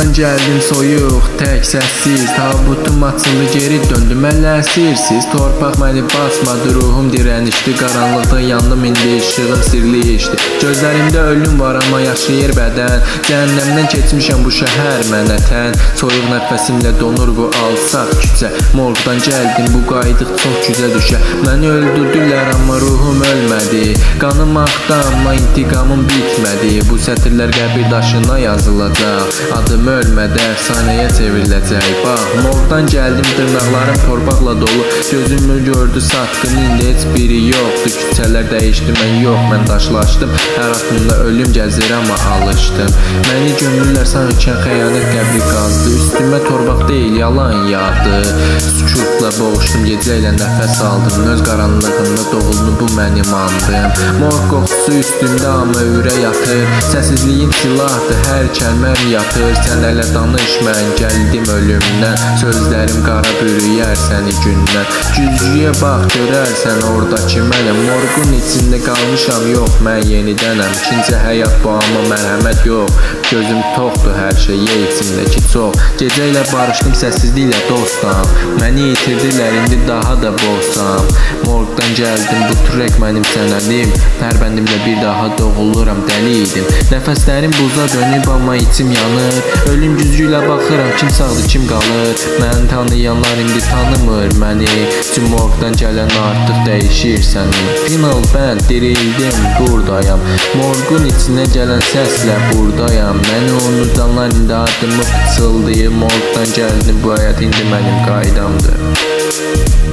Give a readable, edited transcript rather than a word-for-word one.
Morgdan gəldim soyuq, tək səssiz, tabutum açıldı geri döndüm ələsirsiz. Torpaq məni basmadı, ruhum dirənişdi, qaranlıqda yandım indi işığım sirli işdi. Gözlərimdə ölüm var amma yaşayır bədən, cəhənnəmdən keçmişəm bu şəhər mənə tən. Soyuq nəfəsimlə donur bu alçaq küçə, morgdan gəldim bu qaydıq çox gücə düşə. Məni öldürdülər amma ruhum ölmədi, qanım axdı amma intiqamım bitmədi. Bu sətirlər qəbir daşına yazılacaq, adım ölmədə əfsanəyə çevriləcək. Bax, morgdan gəldim, dırnaqlarım torpaqla dolu, gözümü gördü satqın, indi heç biri yoxdur. Küçələr dəyişdi, mən yox, mən daşlaşdım, hər addımda ölüm gəzir amma alışdım. Məni gömürlər sanki xəyanət qəbri qazdı, üstümə torpaq deyil yalan yağdı. Sükutla boğuşdum, gecə ilə nəfəs aldım, öz qaranlığında doğuldu bu mənim andım. Morg qoxusu üstümdə amma ürək yatır, səsizliyin silahdır, hər kəlməm yatır. Sən hələ danış, mən gəldim ölümdən, sözlərim qara bürüyər səni gündən. Güzgüyə bax, görərsən oradakı mənəm, morgun içində qalmışam, yox mən yenidənəm. İkinci həyat bu amma mərhəmət yox, gözüm toxdur hər şeyə içindəki çox. Gecə ilə barışdım, səssizliklə dostam, məni itirdilər, indi daha da boşsam. Morgdan gəldim, bu trek mənim sənədim, hər bəndimlə bir daha doğuluram, dəli idim. Nəfəslərim buza dönüb amma içim yanır, ölüm güzgü ilə baxıram, kim sağdır kim qalır. Məni tanıyanlar indi tanımır məni, çünki morgdan gələn artıq dəyişir səni. Final bənd, dirildim, buradayam, morgun içinə gələn səslə buradayam. Məni unudanlar indi adımı pıçıldayır, morgdan gəldim, bu həyat indi mənim qaydamdır.